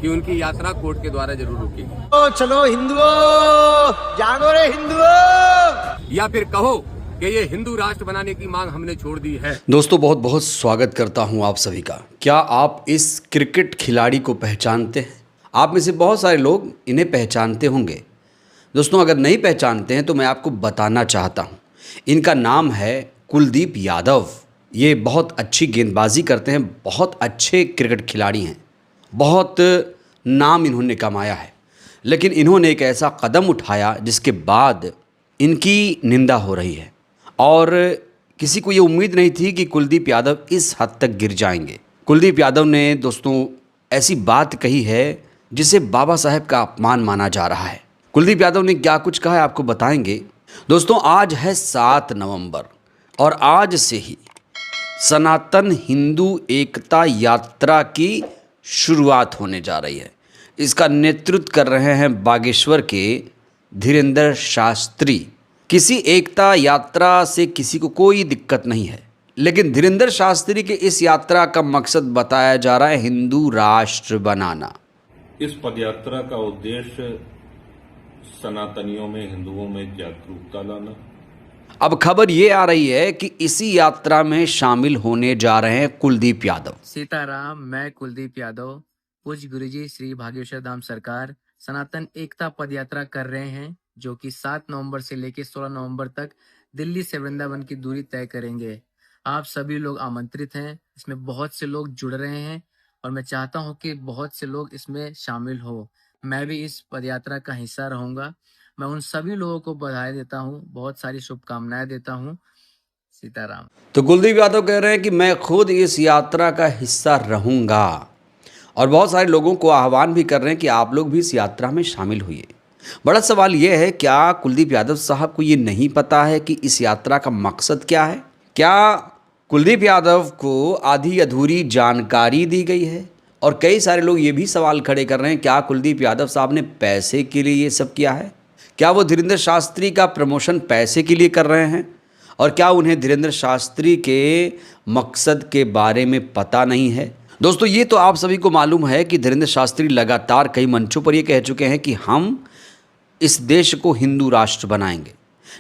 कि उनकी यात्रा कोर्ट के द्वारा जरूर रुकेगी। तो चलो हिंदुओं, जागो रे हिंदुओं। या फिर कहो कि ये हिंदू राष्ट्र बनाने की मांग हमने छोड़ दी है। दोस्तों बहुत बहुत स्वागत करता हूं आप सभी का। क्या आप इस क्रिकेट खिलाड़ी को पहचानते हैं? आप में से बहुत सारे लोग इन्हें पहचानते होंगे। दोस्तों अगर नहीं पहचानते हैं तो मैं आपको बताना चाहता हूं। इनका नाम है कुलदीप यादव। ये बहुत अच्छी गेंदबाजी करते हैं, बहुत अच्छे क्रिकेट खिलाड़ी हैं, बहुत नाम इन्होंने कमाया है। लेकिन इन्होंने एक ऐसा कदम उठाया जिसके बाद इनकी निंदा हो रही है और किसी को ये उम्मीद नहीं थी कि कुलदीप यादव इस हद तक गिर जाएंगे। कुलदीप यादव ने दोस्तों ऐसी बात कही है जिसे बाबा साहेब का अपमान माना जा रहा है। कुलदीप यादव ने क्या कुछ कहा है आपको बताएंगे। दोस्तों आज है 7 नवंबर और आज से ही सनातन हिंदू एकता यात्रा की शुरुआत होने जा रही है। इसका नेतृत्व कर रहे हैं बागेश्वर के धीरेंद्र शास्त्री। किसी एकता यात्रा से किसी को कोई दिक्कत नहीं है, लेकिन धीरेंद्र शास्त्री के इस यात्रा का मकसद बताया जा रहा है हिंदू राष्ट्र बनाना। इस पदयात्रा का उद्देश्य सनातनियों में, हिंदुओं में जागरूकता लाना। अब खबर ये आ रही है कि इसी यात्रा में शामिल होने जा रहे हैं कुलदीप यादव। सीताराम, मैं कुलदीप यादव पूज्य गुरुजी श्री भागेश्वर धाम सरकार सनातन एकता पदयात्रा कर रहे हैं, जो कि 7 नवंबर से लेकर 16 नवंबर तक दिल्ली से वृंदावन की दूरी तय करेंगे। आप सभी लोग आमंत्रित हैं। इसमें बहुत से लोग जुड़ रहे हैं और मैं चाहता हूं कि बहुत से लोग इसमें शामिल हो। मैं भी इस पदयात्रा का हिस्सा रहूंगा। मैं उन सभी लोगों को बधाई देता हूं, बहुत सारी शुभकामनाएं देता हूं। सीताराम। तो कुलदीप यादव कह रहे हैं कि मैं खुद इस यात्रा का हिस्सा रहूंगा और बहुत सारे लोगों को आह्वान भी कर रहे हैं कि आप लोग भी इस यात्रा में शामिल हुए। बड़ा सवाल यह है, क्या कुलदीप यादव साहब को ये नहीं पता है कि इस यात्रा का मकसद क्या है? क्या कुलदीप यादव को आधी अधूरी जानकारी दी गई है? और कई सारे लोग ये भी सवाल खड़े कर रहे हैं, क्या कुलदीप यादव साहब ने पैसे के लिए ये सब किया है? क्या वो धीरेंद्र शास्त्री का प्रमोशन पैसे के लिए कर रहे हैं? और क्या उन्हें धीरेंद्र शास्त्री के मकसद के बारे में पता नहीं है? दोस्तों ये तो आप सभी को मालूम है कि धीरेंद्र शास्त्री लगातार कई मंचों पर ये कह चुके हैं कि हम इस देश को हिंदू राष्ट्र बनाएंगे।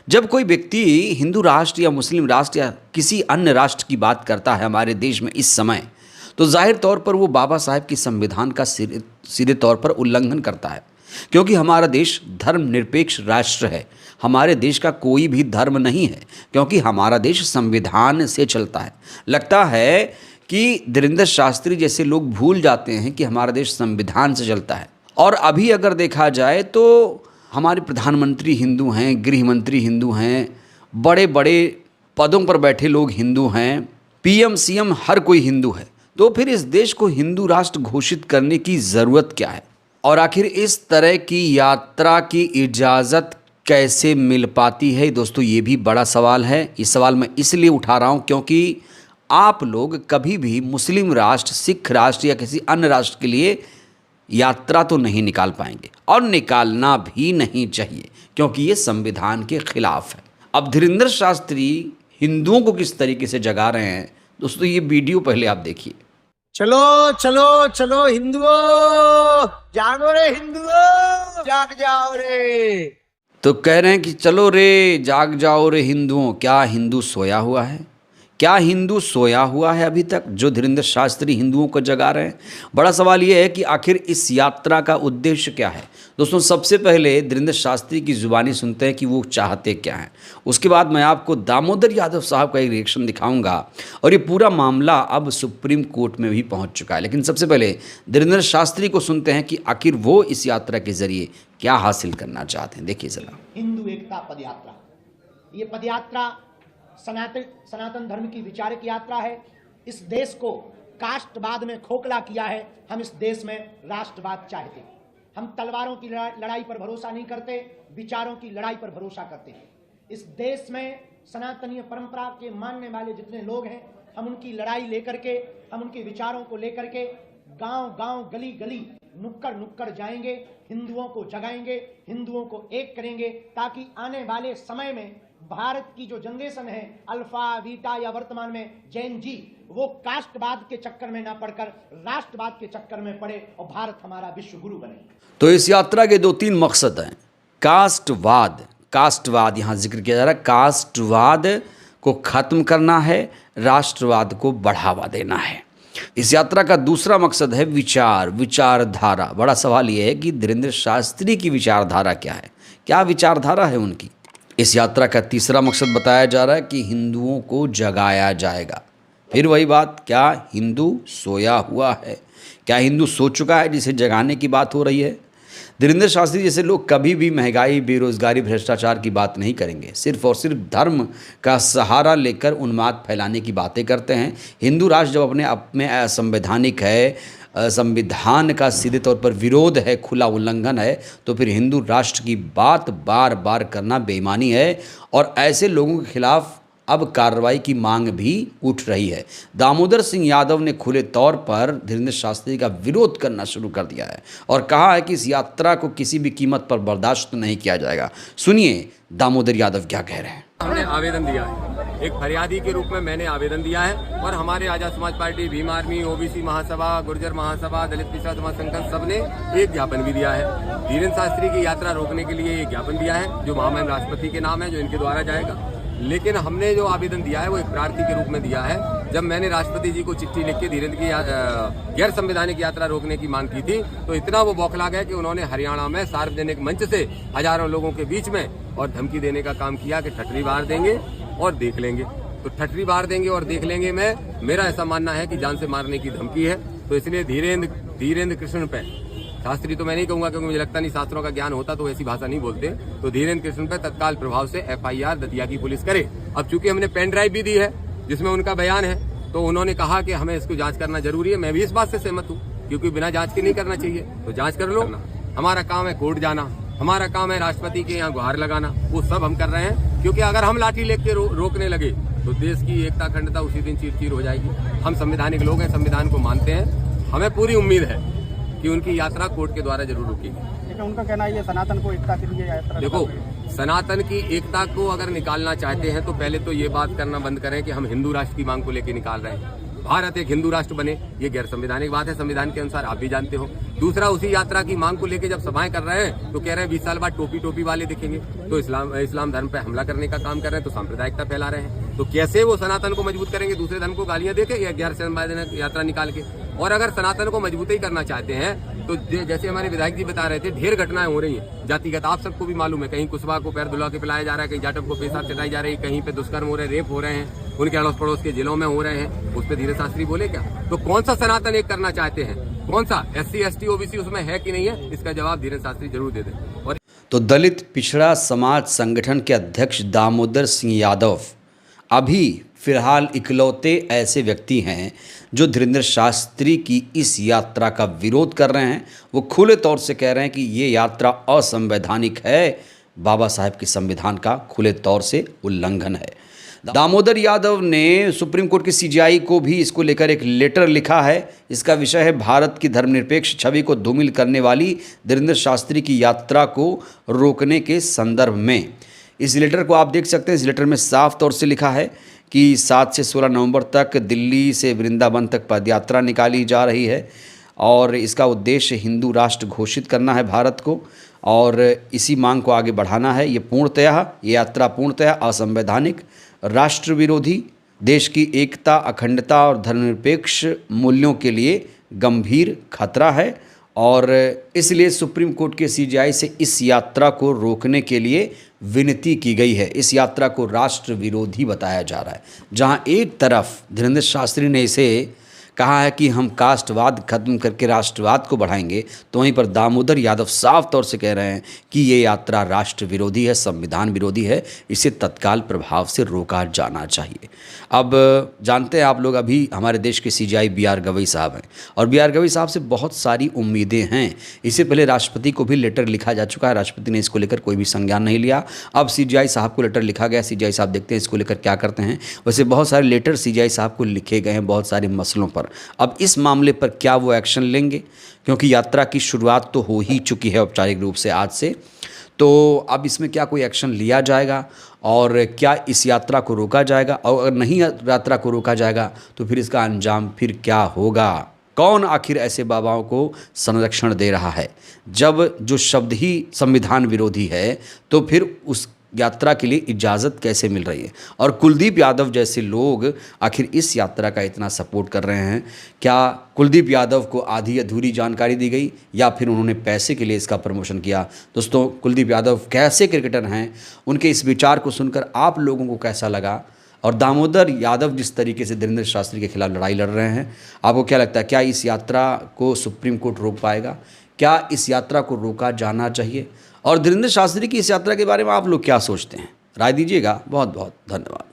जब कोई व्यक्ति हिंदू राष्ट्र या मुस्लिम राष्ट्र या किसी अन्य राष्ट्र की बात करता है हमारे देश में इस समय, तो जाहिर तौर पर वो बाबा साहेब की संविधान का सीधे तौर पर उल्लंघन करता है, क्योंकि हमारा देश धर्मनिरपेक्ष राष्ट्र है। हमारे देश का कोई भी धर्म नहीं है, क्योंकि हमारा देश संविधान से चलता है। लगता है कि धीरेंद्र शास्त्री जैसे लोग भूल जाते हैं कि हमारा देश संविधान से चलता है। और अभी अगर देखा जाए तो हमारे प्रधानमंत्री हिंदू हैं, गृह मंत्री हिंदू हैं, बड़े बड़े पदों पर बैठे लोग हिंदू हैं, पीएम सीएम हर कोई हिंदू है। तो फिर इस देश को हिंदू राष्ट्र घोषित करने की ज़रूरत क्या है? और आखिर इस तरह की यात्रा की इजाज़त कैसे मिल पाती है? दोस्तों ये भी बड़ा सवाल है। ये सवाल मैं इसलिए उठा रहा हूँ क्योंकि आप लोग कभी भी मुस्लिम राष्ट्र, सिख राष्ट्र या किसी अन्य राष्ट्र के लिए यात्रा तो नहीं निकाल पाएंगे और निकालना भी नहीं चाहिए, क्योंकि ये संविधान के खिलाफ है। अब धीरेंद्र शास्त्री हिंदुओं को किस तरीके से जगा रहे हैं, दोस्तों ये वीडियो पहले आप देखिए। चलो चलो चलो हिंदुओं, जागो रे हिंदुओं, जाग जाओ रे। तो कह रहे हैं कि चलो रे जाग जाओ रे हिंदुओं। क्या हिंदू सोया हुआ है? क्या हिंदू सोया हुआ है अभी तक, जो धीरेंद्र शास्त्री हिंदुओं को जगा रहे हैं? बड़ा सवाल यह है कि आखिर इस यात्रा का उद्देश्य क्या है। दोस्तों सबसे पहले धीरेंद्र शास्त्री की जुबानी सुनते हैं कि वो चाहते क्या हैं। उसके बाद मैं आपको दामोदर यादव साहब का एक रिएक्शन दिखाऊंगा और ये पूरा मामला अब सुप्रीम कोर्ट में भी पहुंच चुका है। लेकिन सबसे पहले धीरेंद्र शास्त्री को सुनते हैं कि आखिर वो इस यात्रा के जरिए क्या हासिल करना चाहते हैं। देखिए जरा। हिंदू एकता पदयात्रा, ये पदयात्रा सनातन धर्म की विचारक यात्रा है। इस देश को कास्टवाद में खोखला किया है। हम इस देश में राष्ट्रवाद चाहते हैं। हम तलवारों की लड़ाई पर भरोसा नहीं करते, विचारों की लड़ाई पर भरोसा करते हैं। इस देश में सनातनीय परंपरा के मानने वाले जितने लोग हैं, हम उनकी लड़ाई लेकर के, हम उनके विचारों को लेकर के गांव गांव, गली गली, नुक्कड़ नुक्कड़ जाएंगे, हिंदुओं को जगाएंगे, हिंदुओं को एक करेंगे, ताकि आने वाले समय में भारत की जो जनरेशन है, अल्फा बीटा या वर्तमान में जैन जी, वो कास्टवाद के चक्कर में ना पड़कर राष्ट्रवाद के चक्कर में पड़े और भारत हमारा विश्व गुरु बने। तो इस यात्रा के 2-3 मकसद हैं। कास्टवाद यहाँ जिक्र किया जा रहा है, कास्टवाद को ख़त्म करना है, राष्ट्रवाद को बढ़ावा देना है। इस यात्रा का दूसरा मकसद है विचारधारा। बड़ा सवाल यह है कि धीरेन्द्र शास्त्री की विचारधारा क्या है, क्या विचारधारा है उनकी। इस यात्रा का तीसरा मकसद बताया जा रहा है कि हिंदुओं को जगाया जाएगा। फिर वही बात, क्या हिंदू सोया हुआ है, क्या हिंदू सो चुका है जिसे जगाने की बात हो रही है। धीरेन्द्र शास्त्री जैसे लोग कभी भी महंगाई, बेरोजगारी, भ्रष्टाचार की बात नहीं करेंगे। सिर्फ और सिर्फ धर्म का सहारा लेकर उन्माद फैलाने की बातें करते हैं। हिंदू राष्ट्र जब अपने आप में असंवैधानिक है, संविधान का सीधे तौर पर विरोध है, खुला उल्लंघन है, तो फिर हिंदू राष्ट्र की बात बार बार करना बेईमानी है। और ऐसे लोगों के खिलाफ अब कार्रवाई की मांग भी उठ रही है। दामोदर सिंह यादव ने खुले तौर पर धीरेन्द्र शास्त्री का विरोध करना शुरू कर दिया है और कहा है कि इस यात्रा को किसी भी कीमत पर बर्दाश्त नहीं किया जाएगा। सुनिए दामोदर यादव क्या कह रहे हैं। हमने आवेदन दिया है, एक फरियादी के रूप में मैंने आवेदन दिया है और हमारे Azad Samaj party, Bhim army, OBC महासभा, गुर्जर महासभा, दलित पिछड़ा समाज संगठन सब ने एक ज्ञापन भी दिया है। धीरेन्द्र शास्त्री की यात्रा रोकने के लिए एक ज्ञापन दिया है जो महामहिम राष्ट्रपति के नाम है, जो इनके द्वारा जाएगा। लेकिन हमने जो आवेदन दिया है वो एक प्रार्थी के रूप में दिया है। जब मैंने राष्ट्रपति जी को चिट्ठी लिख के धीरेन्द्र की गैर संवैधानिक यात्रा रोकने की मांग की थी, तो इतना वो बौखला गए कि उन्होंने हरियाणा में सार्वजनिक मंच से हजारों लोगों के बीच में और धमकी देने का काम किया कि ठटरी बाहर देंगे और देख लेंगे। तो ठटरी बाहर देंगे और देख लेंगे में मेरा ऐसा मानना है कि जान से मारने की धमकी है। तो इसलिए धीरेन्द्र कृष्ण पे, शास्त्री तो मैं नहीं कहूंगा क्योंकि मुझे लगता नहीं शास्त्रों का ज्ञान होता तो ऐसी भाषा नहीं बोलते, तो धीरेन्द्र कृष्ण पे तत्काल प्रभाव से FIR दतिया की पुलिस करे। अब चूंकि हमने पेन ड्राइव भी दी है जिसमें उनका बयान है, तो उन्होंने कहा कि हमें इसको जांच करना जरूरी है। मैं भी इस बात से सहमत हूँ, क्योंकि बिना जांच के नहीं करना चाहिए, तो जांच कर लो। हमारा काम है कोर्ट जाना, हमारा काम है राष्ट्रपति के यहाँ गुहार लगाना, वो सब हम कर रहे हैं। क्योंकि अगर हम लाठी लेके रोकने लगे तो देश की एकता अखंडता उसी दिन चीर हो जाएगी। हम संवैधानिक लोग हैं, संविधान को मानते हैं, हमें पूरी उम्मीद है कि उनकी यात्रा कोर्ट के द्वारा जरूर रुकेगी। लेकिन उनका कहना है ये सनातन को एकता के लिए यात्रा। देखो, सनातन की एकता को अगर निकालना चाहते हैं तो पहले तो ये बात करना बंद करें कि हम हिंदू राष्ट्र की मांग को लेकर निकाल रहे हैं। भारत एक हिंदू राष्ट्र बने, ये गैर संवैधानिक बात है, संविधान के अनुसार आप भी जानते हो। दूसरा, उसी यात्रा की मांग को लेकर जब सभाएं कर रहे हैं तो कह रहे हैं 20 साल बाद टोपी वाले दिखेंगे, तो इस्लाम धर्म पे हमला करने का काम कर रहे हैं, तो सांप्रदायिकता फैला रहे हैं। तो कैसे वो सनातन को मजबूत करेंगे दूसरे धर्म को गालियां देके या गैर संवैधानिक यात्रा निकाल के। और अगर सनातन को मजबूत ही करना चाहते हैं तो जैसे हमारे विधायक जी बता रहे थे, ढेर घटनाएं हो रही हैं जातिगत, आप सबको भी मालूम है। कहीं कुशवाहा को पैर दुला के पिलाया जा रहा है, कहीं जाटव को पेशाब चटाई जा रही है, कहीं पे दुष्कर्म हो रहे हैं, रेप हो रहे हैं, उनके अड़ोस पड़ोस के जिलों में हो रहे हैं। उस पर धीरेन्द्र शास्त्री बोले क्या? तो कौन सा सनातन एक करना चाहते हैं, कौन सा SC ST OBC उसमें है कि नहीं है, इसका जवाब धीरेन्द्र शास्त्री जरूर दे दें। और तो दलित पिछड़ा समाज संगठन के अध्यक्ष दामोदर सिंह यादव अभी फिलहाल इकलौते ऐसे व्यक्ति हैं जो धीरेन्द्र शास्त्री की इस यात्रा का विरोध कर रहे हैं। वो खुले तौर से कह रहे हैं कि ये यात्रा असंवैधानिक है, बाबा साहेब के संविधान का खुले तौर से उल्लंघन है। दामोदर यादव ने सुप्रीम कोर्ट के CJI को भी इसको लेकर एक लेटर लिखा है। इसका विषय है भारत की धर्मनिरपेक्ष छवि को धूमिल करने वाली धीरेन्द्र शास्त्री की यात्रा को रोकने के संदर्भ में। इस लेटर को आप देख सकते हैं। इस लेटर में साफ तौर से लिखा है कि 7 से 16 नवंबर तक दिल्ली से वृंदावन तक पदयात्रा निकाली जा रही है और इसका उद्देश्य हिंदू राष्ट्र घोषित करना है भारत को और इसी मांग को आगे बढ़ाना है। ये यात्रा पूर्णतः असंवैधानिक, राष्ट्र विरोधी, देश की एकता, अखंडता और धर्मनिरपेक्ष मूल्यों के लिए गंभीर खतरा है और इसलिए सुप्रीम कोर्ट के CJI से इस यात्रा को रोकने के लिए विनती की गई है। इस यात्रा को राष्ट्र विरोधी बताया जा रहा है। जहां एक तरफ धीरेन्द्र शास्त्री ने इसे कहा है कि हम कास्टवाद खत्म करके राष्ट्रवाद को बढ़ाएंगे, तो वहीं पर दामोदर यादव साफ तौर से कह रहे हैं कि ये यात्रा राष्ट्र विरोधी है, संविधान विरोधी है, इसे तत्काल प्रभाव से रोका जाना चाहिए। अब जानते हैं आप लोग, अभी हमारे देश के CJI BR गवई साहब हैं और BR गवई साहब से बहुत सारी उम्मीदें हैं। इससे पहले राष्ट्रपति को भी लेटर लिखा जा चुका है, राष्ट्रपति ने इसको लेकर कोई भी संज्ञान नहीं लिया। अब CJI साहब को लेटर लिखा गया, CJI साहब देखते हैं इसको लेकर क्या करते हैं। वैसे बहुत सारे लेटर CJI साहब को लिखे गए हैं बहुत सारे मसलों पर। अब इस मामले पर क्या वो एक्शन लेंगे, क्योंकि यात्रा की शुरुआत तो हो ही चुकी है औपचारिक रूप से आज से, तो अब इसमें क्या कोई एक्शन लिया जाएगा और क्या इस यात्रा को रोका जाएगा, और अगर नहीं यात्रा को रोका जाएगा तो फिर इसका अंजाम फिर क्या होगा? कौन आखिर ऐसे बाबाओं को संरक्षण दे रहा है? जब जो शब्द ही संविधान विरोधी है तो फिर उस यात्रा के लिए इजाज़त कैसे मिल रही है? और कुलदीप यादव जैसे लोग आखिर इस यात्रा का इतना सपोर्ट कर रहे हैं, क्या कुलदीप यादव को आधी अधूरी जानकारी दी गई या फिर उन्होंने पैसे के लिए इसका प्रमोशन किया? दोस्तों, कुलदीप यादव कैसे क्रिकेटर हैं, उनके इस विचार को सुनकर आप लोगों को कैसा लगा? और दामोदर यादव जिस तरीके से धीरेन्द्र शास्त्री के खिलाफ लड़ाई लड़ रहे हैं, आपको क्या लगता है, क्या इस यात्रा को सुप्रीम कोर्ट रोक पाएगा? क्या इस यात्रा को रोका जाना चाहिए? और धीरेन्द्र शास्त्री की इस यात्रा के बारे में आप लोग क्या सोचते हैं? राय दीजिएगा। बहुत बहुत धन्यवाद।